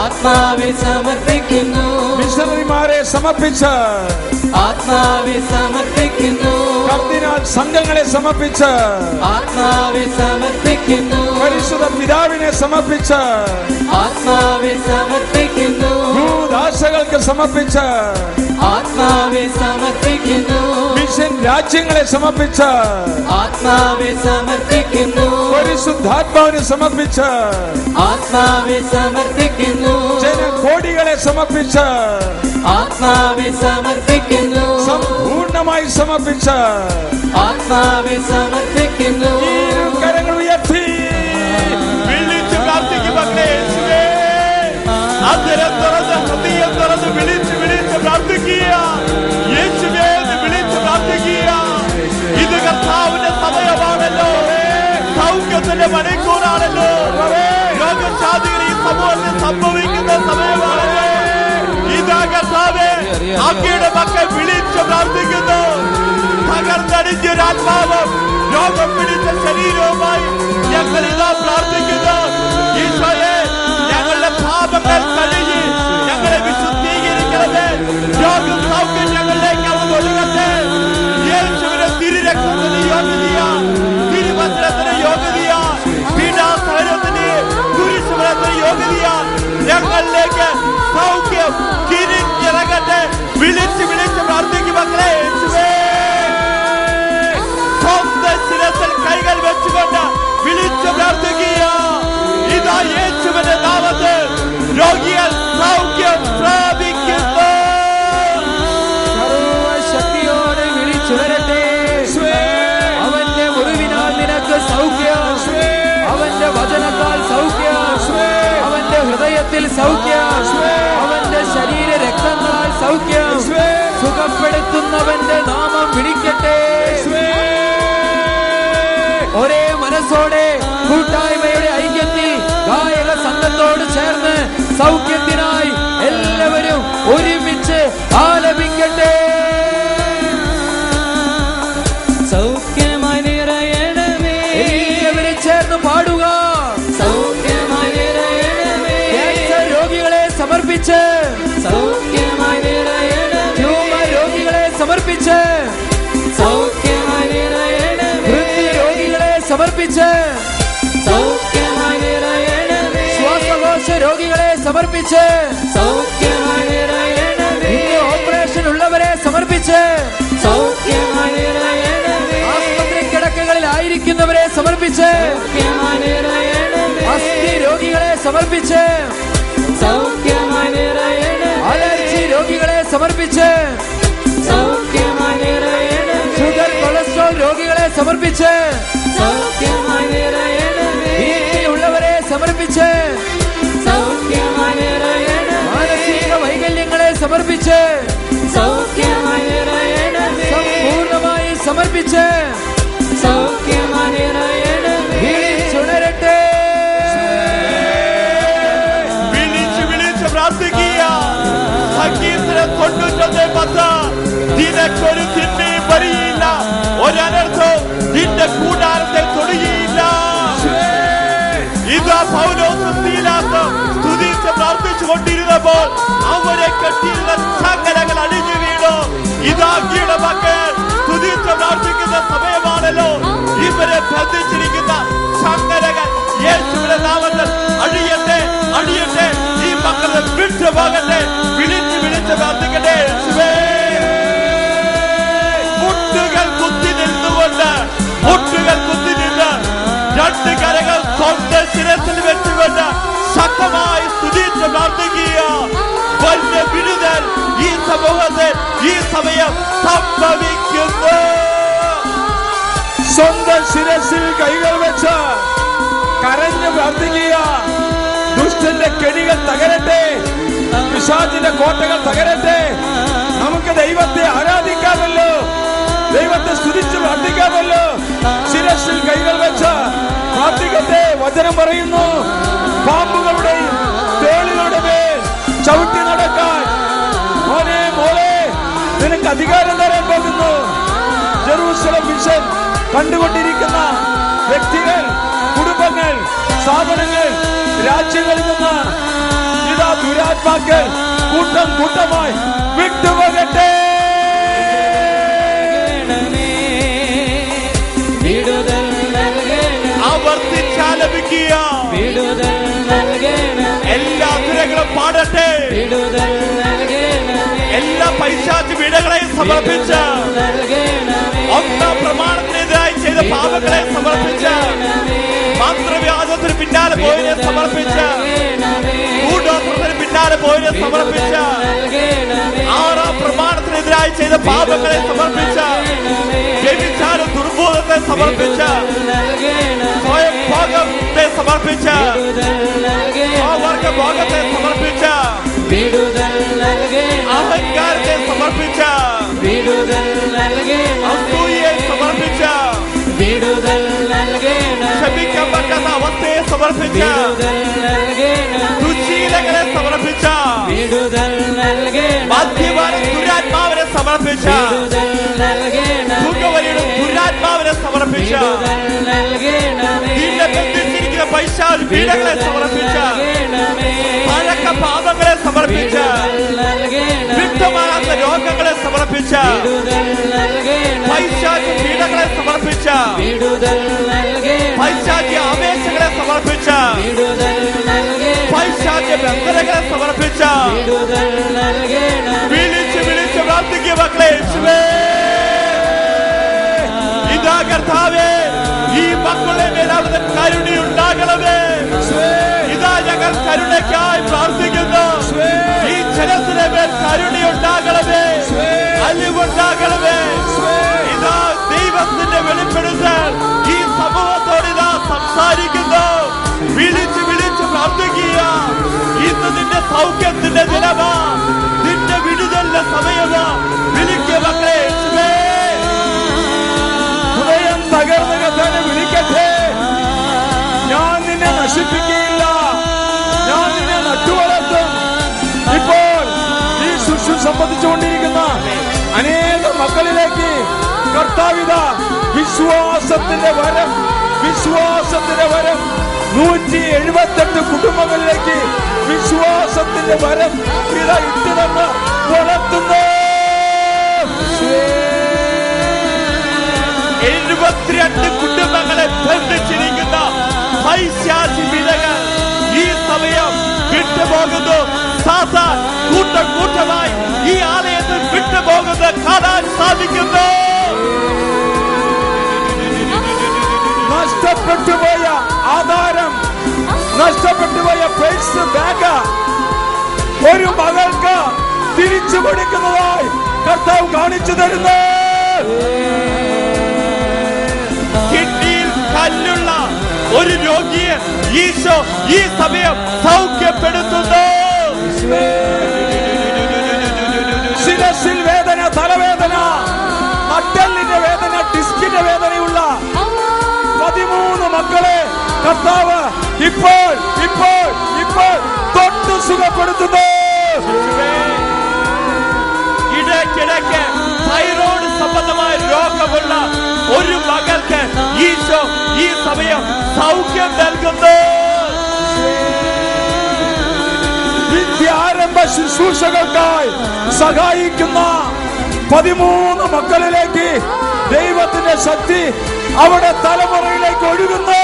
ആത്മാവെ സമർപ്പിക്കുന്നു, മിഷണറിമാരെ സമർപ്പിച്ച ആത്മാവെ സമർപ്പിക്കുന്നു, കർദിനാൾ സംഘങ്ങളെ സമർപ്പിച്ച ആത്മാവെ സമർപ്പിക്കുന്നു, പരിശുദ്ധ പിതാവിനെ സമർപ്പിച്ച ആത്മാവെ സമർപ്പിക്കുന്നു, ഭൂദാശകൾക്ക് സമർപ്പിച്ച ആത്മാവെ സമർപ്പിക്കുന്നു, മിഷൻ രാജ്യങ്ങളെ സമർപ്പിച്ച ആത്മാവെ സമർപ്പിക്കുന്നു, പരിശുദ്ധാത്മാവിനെ സമർപ്പിച്ച ആത്മാവെ സമർപ്പിക്കുന്നു, ജനകോടികളെ സമർപ്പിച്ച ആത്മാവെ സമർപ്പിക്കുന്നു, സമ്പൂർണമായി സമർപ്പിച്ച ആത്മാവെ സമർപ്പിക്കുന്നു. ഈ കരങ്ങൾ ഉയർത്തി വിളിച്ച് പ്രാർത്ഥിക്കും മക്കളെ. യേശുവേ അന്തരം തുറന്ന് ഹൃദയം തുറന്ന് വിളിച്ച് വിളിച്ച് പ്രാർത്ഥിക്കുക. യേശുവേ എന്ന് വിളിച്ച് പ്രാർത്ഥിക്കുക. ഇത് കർത്താവിന്റെ സമയമാണല്ലോ, സൗഖ്യത്തിന്റെ മണിക്കൂറാണല്ലോ, രോഗശാന്തികൾ ഈ സമൂഹത്തിൽ സംഭവിക്കുന്ന സമയമാണല്ലോ. ഇതാ കർത്താവേ അങ്ങയുടെ മക്കൾ വിളിച്ച് പ്രാർത്ഥിക്കുന്നു. തകർന്നടിഞ്ഞൊരാത്മാവും രോഗം പിടിച്ച ശരീരവുമായി ഞങ്ങൾ ഇതാ പ്രാർത്ഥിക്കുന്നു. ഈശോയെ ഞങ്ങളുടെ പാപങ്ങൾ കഴുകി ഞങ്ങളെ വിശുദ്ധീകരിക്കണമേ. രോഗം സൗഖ്യം ഞങ്ങളിലേക്ക് അവ ഒഴുകട്ടെ. യേശുവിന്റെ തിരുരക്തത്തിന് യോഗ്യതയാ, തിരുവചനത്തിന് യോഗ്യതയാ, പീഡാസഹനത്തിന് കുരിശുമരണത്തിന് യോഗ്യതയാ. ഞങ്ങളിലേക്ക് സൗഖ്യം തിരിഞ്ഞിറങ്ങട്ടെ. വിളിച്ച് വിളിച്ച് പ്രാർത്ഥിക്കും മക്കളെ. യേശുവേ സ്വന്തം ശിരസിൽ കൈകൾ വെച്ചുകൊണ്ട് വിളിച്ച് പ്രാർത്ഥിക്കുക. ഇതാ യേശുവിന്റെ നാമത്തിൽ രോഗികൾ സൗഖ്യം പ്രാപിക്കുന്നു. ശക്തിയോടെ വിളിച്ചുണരട്ടെ. അവന്റെ മുറിവിനാൽ നിനക്ക് സൗഖ്യം, അവന്റെ വചനത്താൽ സൗഖ്യം, അവന്റെ ഹൃദയത്തിൽ സൗഖ്യം, അവന്റെ ശരീര രക്തങ്ങളാൽ സൗഖ്യം. സുഖപ്പെടുത്തുന്നവന്റെ നാമം വിളിക്കട്ടെ. ഒരേ മനസ്സോടെ കൂട്ടായ്മയുടെ ഐക്യത്തിൽ ഗായക സംഘത്തോട് ചേർന്ന് സൗഖ്യത്തിനായി എല്ലാവരും ഒരുമിച്ച് ആലപിക്കട്ടെ. സൗഖ്യമായി നിറയണമേ, എല്ലാവരും ചേർന്ന് പാടുക. സൗഖ്യമായി നിറയണമേ, ക്യാൻസർ രോഗികളെ സമർപ്പിച്ച്, സൗഖ്യമായി നിറയണമേ, ട്യൂമർ രോഗികളെ സമർപ്പിച്ച്, സൗഖ്യമായി നിറയണമേ, വൃദ്ധി രോഗികളെ സമർപ്പിച്ച്, സൗഖ്യമായി നിറയണമേ, ശ്വാസകോശ രോഗികളെ സമർപ്പിച്ച്, സൗഖ്യമായി നിറയണമേ, ഇന്ന് ഓപ്പറേഷൻ ഉള്ളവരെ സമർപ്പിച്ച്, സൗഖ്യമായി നിറയണമേ, ആശുപത്രി കിടക്കകളിൽ ആയിരിക്കുന്നവരെ സമർപ്പിച്ച്, സൗഖ്യമായി നിറയണമേ, അസ്ഥി രോഗികളെ സമർപ്പിച്ച്, സൗഖ്യമായി നിറയണമേ, അലർജി രോഗികളെ സമർപ്പിച്ച്, സൗഖ്യമായി നിറയണമേ, ഷുഗർ കൊളസ്ട്രോൾ രോഗികളെ സമർപ്പിച്ച്, സൗഖ്യമായി നിറയണമേ, വീട്ടിലുള്ളവരെ സമർപ്പിച്ച്, സൗഖ്യമായി നിറയണമേ, മാനസിക വൈകല്യങ്ങളെ സമർപ്പിച്ച്, സൗഖ്യമായി നിറയണമേ, സമ്പൂർണമായി സമർപ്പിച്ച് സൗഖ്യമായി നിറയണമേ, വിളിച്ചുണരട്ടെ. സങ്കീർത്തനം 91:10 നിനക്കൊരു തിന്മയും വരികയില്ല, ഒരനർത്ഥവും നിന്റെ കൂടാരത്തെ തൊടുകയില്ല. ഇതാ പൗലോസ് സീലാസ് സ്തുതിച്ച് പ്രാർത്ഥിച്ചു കൊണ്ടിരുന്നപ്പോൾ അവരെ കെട്ടിയിരുന്ന ചങ്ങലകൾ അടിഞ്ഞു വീണു. ഇതാ അങ്ങയുടെ മക്കൾ സ്തുതിച്ച് പ്രാർത്ഥിക്കുന്ന സമയമാണല്ലോ. ഇവരെ ബന്ധിച്ചിരിക്കുന്ന ചങ്ങലകൾ യേശുവിന്റെ നാമത്തിൽ അഴിയട്ടെ, അഴിയട്ടെ. ഈ മക്കളെ വിട്ടുപോകട്ടെ. വിളിച്ച് വിളിച്ച് പ്രാർത്ഥിക്കട്ടെ. മുട്ടുകൾ കുത്തി നിന്നുകൊണ്ട്, മുട്ടുകൾ കുത്തി നിന്ന് രണ്ട് കരകൾ സ്വന്തം ശിരസിൽ വെച്ചുകൊണ്ട് ശക്തമായി സ്തുതിച്ച് പ്രാർത്ഥിക്കുക. വലിയ വിടുതൽ ഈ സമൂഹത്തിൽ ഈ സമയം സംഭവിക്കുന്നു. സ്വന്തം ശിരസിൽ കൈകൾ വെച്ച് കരഞ്ഞു പ്രാർത്ഥിക്കുക. ദുഷ്ടന്റെ കെണികൾ തകരട്ടെ, പിശാചിന്റെ കോട്ടകൾ തകരട്ടെ. നമുക്ക് ദൈവത്തെ ആരാധിക്കാമല്ലോ, ദൈവത്തെ സ്തുതിച്ച് പ്രാർത്ഥിക്കാമല്ലോ. ശിരസിൽ കൈകൾ വെച്ച് പ്രാർത്ഥിക്കട്ടെ. വചനം പറയുന്നു, പാമ്പുകളുടെയും തേളുകളുടെ മേൽ ചവിട്ടി നടക്കാൻ മോനെ മോളെ നിനക്ക് അധികാരം തരാൻ പോകുന്നു. ജെറൂസലം മിഷൻ കണ്ടുകൊണ്ടിരിക്കുന്ന വ്യക്തികൾ, കുടുംബങ്ങൾ, സ്ഥാപനങ്ങൾ, രാജ്യങ്ങളിൽ നിന്ന് ഇതാ ദുരാത്മാക്കൾ കൂട്ടം കൂട്ടമായി വിട്ടുപോകട്ടെ. വിടുതൽ നൽകണം, ആവർത്തിച്ചാലപിക്കുക. വിടുതൽ നൽകണം, എല്ലാ തുരകളും പാടട്ടെ. വിടുതൽ നൽകണം, എല്ലാ പൈശാചി വീടുകളെയും സമർപ്പിച്ച് നൽകണമേ, ഒന്നാം പ്രമാണത്തിനെതിരായി ചെയ്ത പാപങ്ങളെ സമർപ്പിച്ച് മന്ത്രവ്യാജത്തിന് പിന്നാലെ പോയതിനെ സമർപ്പിച്ച് കൂടോത്രത്തിന് പിന്നാലെ പോയതിനെ സമർപ്പിച്ച് ആറാം പ്രമാണത്തിനെതിരായി ചെയ്ത പാപങ്ങളെ സമർപ്പിച്ച് വ്യഭിചാരം ദുർബോധത്തെ സമർപ്പിച്ച് സ്വയം ഭോഗത്തെ സമർപ്പിച്ച് ഭോഗത്തെ സമർപ്പിച്ച് അഹങ്കാരത്തെ സമർപ്പിച്ച് അസൂയയെ സമർപ്പിച്ച് ക്ഷമിക്കാൻ പറ്റാത്ത അവസ്ഥയെ സമർപ്പിച്ച് ദുശീലങ്ങളെ സമർപ്പിച്ച മദ്യപാന ദുരാത്മാവിനെ സമർപ്പിച്ച സുഖവലിയുടെ ദുരാത്മാവിനെ സമർപ്പിച്ച നിന്നെ ബന്ധിച്ചിരിക്കുന്ന പൈശാചി പീഡകളെ സമർപ്പിച്ച പഴക്ക പാപങ്ങളെ സമർപ്പിച്ച വിട്ടുമാറാത്ത രോഗങ്ങളെ സമർപ്പിച്ച പൈശാചി പീഡകളെ സമർപ്പിച്ച പൈശാചി ആവേശങ്ങളെ സമർപ്പിച്ച പൈശാചി ബന്ധനങ്ങളെ സമർപ്പിച്ച വിളിച്ച് വിളിച്ച് പ്രാർത്ഥിക്കുക മക്കളെ. ഇതാ കർത്താവേ, ഈ മക്കളുടെ മേൽ അവിടുത്തെ കരുണയുണ്ടാകണമേ. ഇതാ ഞങ്ങൾ കരുണയ്ക്കായി പ്രാർത്ഥിക്കുന്നു. ഈ ജനത്തിന്റെ മേൽ കരുണയുണ്ടാകണമേ, അലിവുണ്ടാകണമേ. ഇതാ ദൈവത്തിന്റെ വെളിപ്പെടുത്തൽ ഈ സമൂഹത്തോട് ഇതാ സംസാരിക്കുന്നു. വിളിച്ച് വിളിച്ച് പ്രാർത്ഥിക്കുക. ഇന്ന് നിന്റെ സൗഖ്യത്തിന്റെ ദിനമാ, നിന്റെ വിടുതലിന്റെ സമയമാ. വിളിക്കുക മക്കളെ. ഹൃദയം തകർന്ന് കർത്താവിനെ വിളിക്കട്ടെ. ഞാൻ നിന്നെ നശിപ്പിക്കുകയില്ല, ഞാൻ നിന്നെ നട്ടുവളർത്തും. ഇപ്പോൾ ഈ ശുശ്രൂഷ സംബന്ധിച്ചുകൊണ്ടിരിക്കുന്ന അനേക മക്കളിലേക്ക് കർത്താവിത വിശ്വാസത്തിന്റെ വരം, വിശ്വാസത്തിന്റെ വരം 178 കുടുംബങ്ങളിലേക്ക് വിശ്വാസത്തിന്റെ വരം ഇതാ ഇട്ടുതന്ന് വളർത്തുന്നു. 72 കുടുംബങ്ങളെ ബന്ധിച്ചിരിക്കുന്ന പൈശാചി വിലകൾ ഈ സമയം വിട്ടുപോകുന്നു. സാത്താൻ കൂട്ടം കൂട്ടമായി ഈ ആലയത്തിൽ വിട്ടുപോകുന്നത് കാണാൻ സാധിക്കുന്നു. നഷ്ടപ്പെട്ടുപോയ ആധാരം, നഷ്ടപ്പെട്ടുപോയ പേഴ്സ്, ബാഗ് ഒരു മകൾക്ക് തിരിച്ചു കൊടുക്കുന്നതായി കർത്താവ് കാണിച്ചു തരുന്നു. കിഡ്നിയിൽ കല്ലുള്ള ഒരു രോഗിയെ ഈശോ ഈ സമയം സൗഖ്യപ്പെടുത്തുന്നു. ശിരസിൽ വേദന, തലവേദന, നട്ടെല്ലിന്റെ വേദന, ഡിസ്കിന്റെ വേദനയുള്ള 13 മക്കളെ കർത്താവ് ഇപ്പോൾ ഇപ്പോൾ ഇപ്പോൾ തൊട്ട് സുഖപ്പെടുത്തുന്നു. ഒരു മകൾക്ക് ഈശോ ഈ സമയം സൗഖ്യം നൽകുന്നു. വിദ്യാരംഭ ശുശ്രൂഷകൾക്കായി സഹായിക്കുന്ന 13 മക്കളിലേക്ക് ദൈവത്തിന്റെ ശക്തി അവിടെ തലമുറയിലേക്ക് ഒഴുകുന്നു.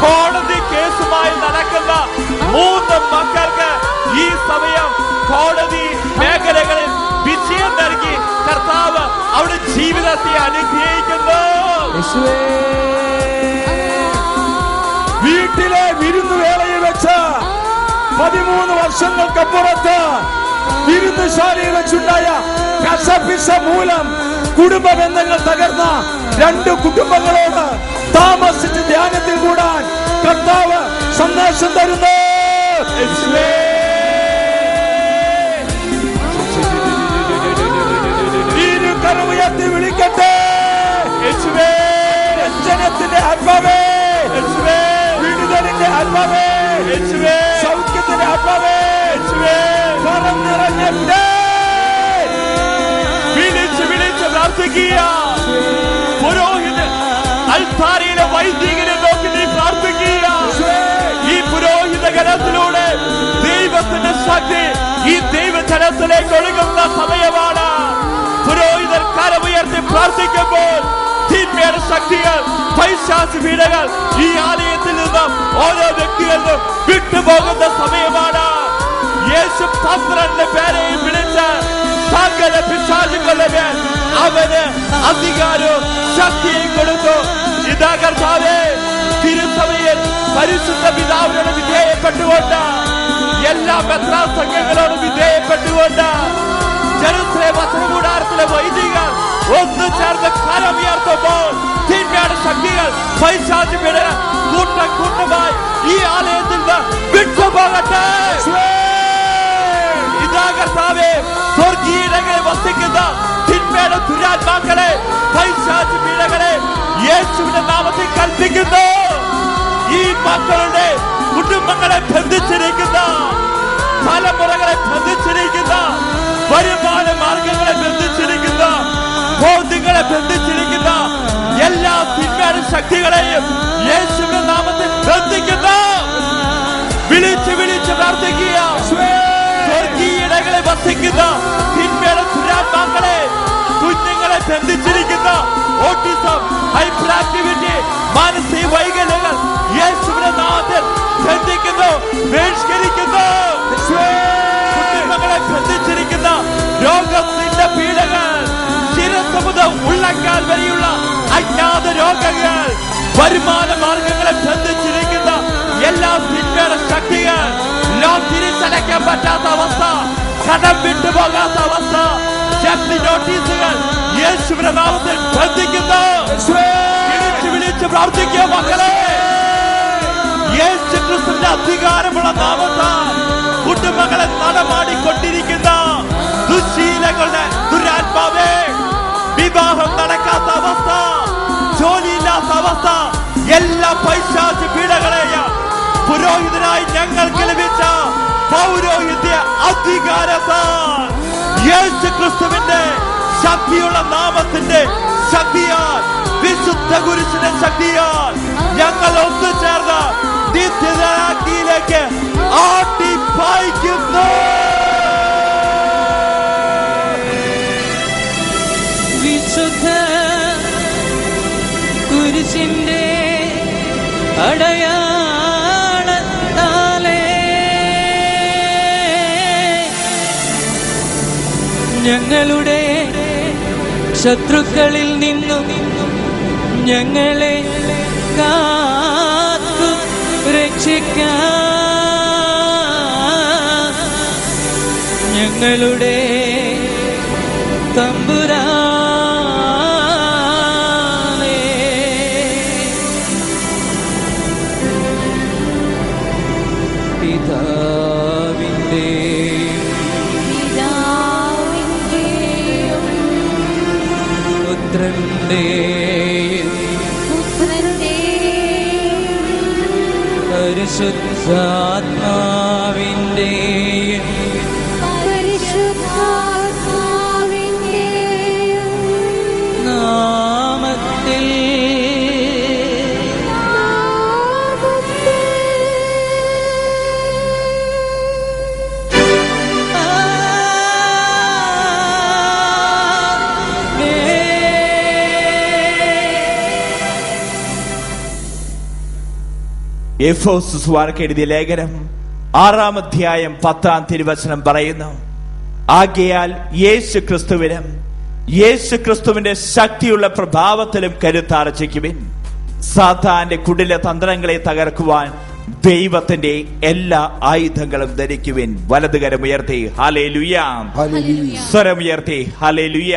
കോടതി കേസുമായി നടക്കുന്ന 3 മക്കൾക്ക് ഈ സമയം കോടതി മേഖലകളിൽ വിജയം നൽകി കർത്താവ് അവിടെ ജീവിതത്തെ അനുഗ്രഹിക്കുന്നു. വീട്ടിലെ വിരുന്നുവേളയിൽ വെച്ച് 13 വർഷങ്ങൾക്കപ്പുറത്ത് വിരുന്നുശാലയിൽ വെച്ചുണ്ടായ കശപിശ മൂലം കുടുംബ ബന്ധങ്ങൾ തകർന്ന 2 കുടുംബങ്ങളോട് താമസിച്ച് ധ്യാനത്തിൽ കൂടാൻ കർത്താവ് സന്ദേശം തരുന്നു. കരമുയർത്തി വിളിക്കട്ടെ. രഞ്ജനത്തിന്റെ ആത്മാവേ, വിടുതലിന്റെ ആത്മാവേ, സൗഖ്യത്തിന്റെ ആത്മാവേ, പറന്നിറങ്ങട്ടെ. വിളിച്ച് പ്രാർത്ഥിക്കുക. പുരോഹിതൻ അൽത്താരയിലെ വൈദികനെ നോക്കി നീ പ്രാർത്ഥിക്കുക. ഈ പുരോഹിത ഗണത്തിലൂടെ ദൈവത്തിന്റെ ശക്തി ഈ ദൈവജനത്തിലേക്ക് ഒഴുകുന്ന സമയമാണ്. പുരോഹിതർ കരമുയർത്തി പ്രാർത്ഥിക്കുമ്പോൾ തിന്മയുടെ ശക്തികൾ, പൈശാചി പീഡകൾ ഈ ആലയത്തിൽ നിന്നും ഓരോ വ്യക്തികളിലും വിട്ടുപോകുന്ന സമയമാണ്. യേശു 12 പേരെയും വിളിച്ച് സകല പിശാചുക്കളുടെ മേൽ അവന് അധികാരവും ശക്തിയും കൊടുത്തു. ഇതാ കർത്താവേ, തിരുസഭയിൽ പരിശുദ്ധ പിതാവിനോട് വിധേയപ്പെട്ടുകൊണ്ട് എല്ലാ മെത്രാൻ സംഘങ്ങളോടും വിധേയപ്പെട്ടുകൊണ്ട് ജെറുസലേം വചനകൂടാരത്തിലെ വൈദികർ ഒന്നു ചേർന്ന് കരമുയർത്തുമ്പോൾ തിന്മയുടെ ശക്തികൾ, പൈശാചി പീഡനം കൂട്ടമായി ഈ ആലയത്തിൽ നിന്ന് വിട്ടുപോകട്ടെ. ഇതാ കർത്താവേ, സ്വർഗീയങ്ങളിൽ വസിക്കുന്ന തിന്മയുടെ ദുരാത്മാക്കളെ, പൈശാചി പീഡകളെ യേശുവിന്റെ നാമത്തിൽ കൽപ്പിക്കുന്നു. ഈ മക്കളുടെ കുടുംബങ്ങളെ ബന്ധിച്ചിരിക്കുന്ന, തലമുറകളെ ബന്ധിച്ചിരിക്കുന്ന, വരുമാന മാർഗങ്ങളെ ബന്ധിച്ചിരിക്കുന്ന, ബോധ്യങ്ങളെ ബന്ധിച്ചിരിക്കുന്ന എല്ലാ തിന്മയുടെ ശക്തികളെയും യേശുവിന്റെ നാമത്തിൽ ബന്ധിക്കുന്നു. വിളിച്ച് പ്രാർത്ഥിക്കുക. സ്വർഗീയടകളെ വസിക്കുന്ന തിന്മയുടെ ദുരാത്മാക്കളെ, കുഞ്ഞുങ്ങളെ ബന്ധിച്ചിരിക്കുന്ന ഓട്ടിസം, ഹൈപ്പർ ആക്ടിവിറ്റി, മാനസിക വൈകല്യങ്ങൾ യേശുവിന്റെ നാമത്തിൽ ബന്ധിക്കുന്നു, ബഹിഷ്കരിക്കുന്നു. കുടുംബങ്ങളെ ബന്ധിച്ചിരിക്കുന്ന രോഗത്തിന്റെ പീഡകൾ, ശിരസ് മുതൽ ഉള്ളക്കാൽ വരെയുള്ള അജ്ഞാത രോഗങ്ങൾ, വരുമാന മാർഗങ്ങളെ ബന്ധിച്ചിരിക്കുന്ന എല്ലാ തിന്മയുടെ ശക്തികൾ, ലോൺ തിരിച്ചടയ്ക്കാൻ പറ്റാത്ത അവസ്ഥ, കടം വിട്ടുപോകാത്ത അവസ്ഥ, ജപ്തി നോട്ടീസുകൾ യേശുവിന്റെ നാമത്തിൽ ബന്ധിക്കുന്നു. വിളിച്ച് പ്രാർത്ഥിക്കുക മക്കളെ. യേശു ക്രിസ്തുവിന്റെ അധികാരമുള്ള നാമത്താൽ കുടുംബങ്ങളെ നടമാടിക്കൊണ്ടിരിക്കുന്ന ദുശീലങ്ങളുടെ ദുരാത്മാവേ, വിവാഹം നടക്കാത്ത അവസ്ഥ, ജോലിയില്ലാത്ത അവസ്ഥ, എല്ലാ പൈശാചി പീഡകളെയും പുരോഹിതനായി ഞങ്ങൾക്ക് ലഭിച്ച പൗരോഹിത്യ അധികാരത്താൽ യേശു ക്രിസ്തുവിന്റെ ശക്തിയുള്ള നാമത്തിന്റെ ശക്തിയാൽ, വിശുദ്ധ കുരിശിന്റെ ശക്തിയാൽ ഞങ്ങൾ ഒത്തുചേർന്ന് നിത്യരാജ്ഞിയിലേക്ക് ആട്ടിപ്പായിക്കുന്നു. വിശുദ്ധ കുരിശിന്റെ അടയാളത്താലേ ഞങ്ങളുടെ ശത്രുക്കളിൽ നിന്നും ഞങ്ങളെ കാത്തു രക്ഷിക്കാൻ ഞങ്ങളുടെ തമ്പുരാനേ. പിതാവിന്റെയും പുത്രന്റെയും പരിശുദ്ധാത്മാവിന്റെയും എഫെസോസുകാർക്ക് എഴുതിയ ലേഖനം 6-ാം അധ്യായം 10-ാം തിരുവചനം പറയുന്നു, ആകയാൽ യേശു ക്രിസ്തുവിന്റെ ശക്തിയുള്ള പ്രഭാവത്തിലും കരുത്താർജിക്കുവിൻ. സാത്താന്റെ കുടില തന്ത്രങ്ങളെ തകർക്കുവാൻ ദൈവത്തിന്റെ എല്ലാ ആയുധങ്ങളും ധരിക്കുവിൻ. വലതുകരം ഉയർത്തി ഹല്ലേലൂയ, സ്വരമുയർത്തി ഹല്ലേലൂയ.